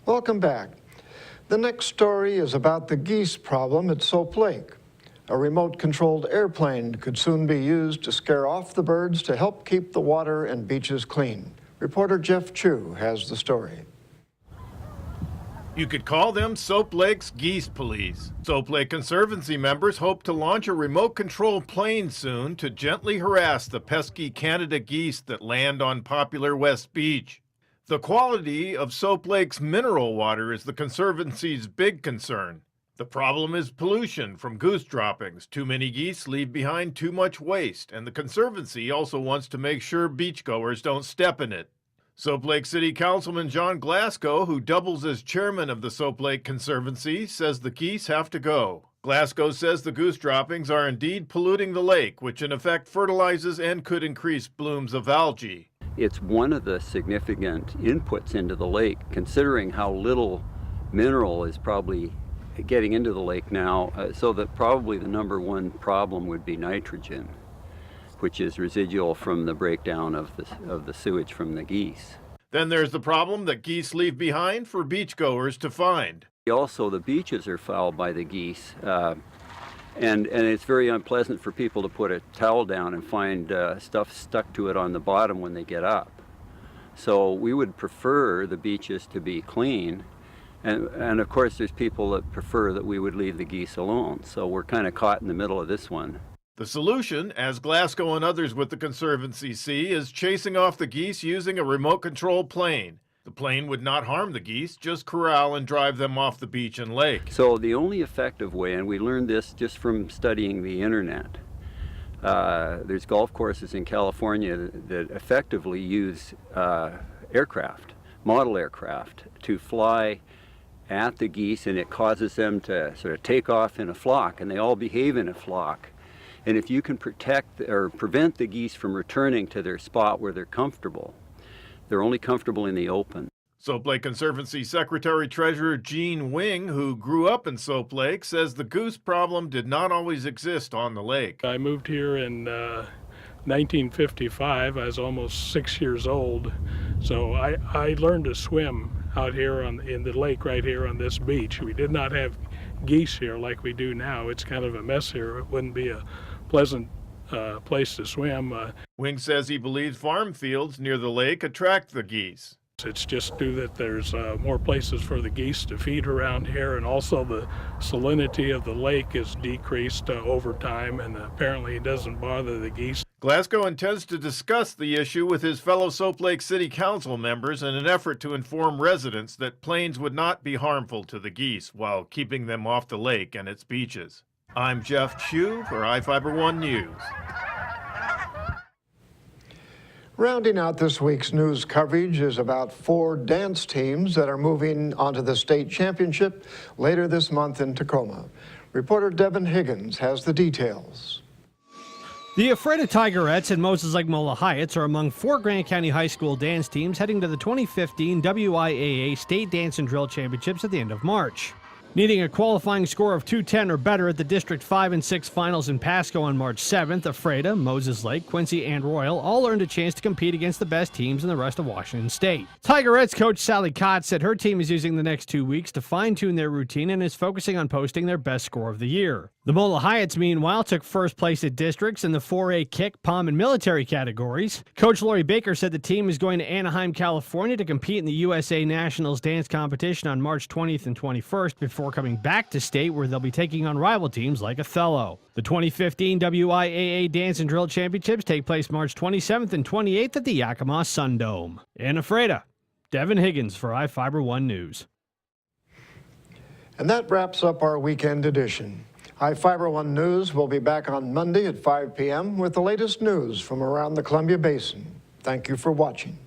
Welcome back. The next story is about the geese problem at Soap Lake. A remote-controlled airplane could soon be used to scare off the birds to help keep the water and beaches clean. Reporter Jeff Chu has the story. You could call them Soap Lake's Geese Police. Soap Lake Conservancy members hope to launch a remote-controlled plane soon to gently harass the pesky Canada geese that land on popular West Beach. The quality of Soap Lake's mineral water is the Conservancy's big concern. The problem is pollution from goose droppings. Too many geese leave behind too much waste, and the Conservancy also wants to make sure beachgoers don't step in it. Soap Lake City Councilman John Glasgow, who doubles as chairman of the Soap Lake Conservancy, says the geese have to go. Glasgow says the goose droppings are indeed polluting the lake, which in effect fertilizes and could increase blooms of algae. It's one of the significant inputs into the lake, considering how little mineral is probably getting into the lake now, so that probably the number one problem would be nitrogen, which is residual from the breakdown of the sewage from the geese. Then there's the problem that geese leave behind for beachgoers to find. Also, the beaches are fouled by the geese, and it's very unpleasant for people to put a towel down and find stuff stuck to it on the bottom when they get up. So we would prefer the beaches to be clean, and of course there's people that prefer that we would leave the geese alone. So we're kind of caught in the middle of this one. The solution, as Glasgow and others with the Conservancy see, is chasing off the geese using a remote-controlled plane. The plane would not harm the geese, just corral and drive them off the beach and lake. So the only effective way, and we learned this just from studying the internet, there's golf courses in California that effectively use aircraft, model aircraft, to fly at the geese, and it causes them to sort of take off in a flock, and they all behave in a flock. And if you can protect or prevent the geese from returning to their spot where they're comfortable, they're only comfortable in the open. Soap Lake Conservancy Secretary-Treasurer Gene Wing, who grew up in Soap Lake, says the goose problem did not always exist on the lake. I moved here in 1955. I was almost 6 years old, so I learned to swim out here in the lake right here on this beach. We did not have geese here like we do now. It's kind of a mess here. It wouldn't be a pleasant place to swim. Wing says he believes farm fields near the lake attract the geese. It's just due that there's more places for the geese to feed around here, and also the salinity of the lake is decreased over time, and apparently it doesn't bother the geese. Glasgow intends to discuss the issue with his fellow Soap Lake City Council members in an effort to inform residents that planes would not be harmful to the geese while keeping them off the lake and its beaches. I'm Jeff Chu for iFIBER 1 News. Rounding out this week's news coverage is about 4 dance teams that are moving onto the state championship later this month in Tacoma. Reporter Devin Higgins has the details. The Ephrata Tigerettes and Moses Lake Mola Hyatts are among 4 Grant County High School dance teams heading to the 2015 WIAA State Dance and Drill Championships at the end of March. Needing a qualifying score of 210 or better at the District 5 and 6 finals in Pasco on March 7th, Ephrata, Moses Lake, Quincy, and Royal all earned a chance to compete against the best teams in the rest of Washington State. Tigerettes coach Sally Cott said her team is using the next 2 weeks to fine-tune their routine and is focusing on posting their best score of the year. The Mola Hyatts, meanwhile, took first place at districts in the 4A kick, pom, and military categories. Coach Lori Baker said the team is going to Anaheim, California to compete in the USA Nationals dance competition on March 20th and 21st before coming back to state where they'll be taking on rival teams like Othello. The 2015 WIAA Dance and Drill Championships take place March 27th and 28th at the Yakima Sundome. In Ephrata, Devin Higgins for iFIBER 1 News. And that wraps up our weekend edition. iFIBER 1 News will be back on Monday at 5 p.m. with the latest news from around the Columbia Basin. Thank you for watching.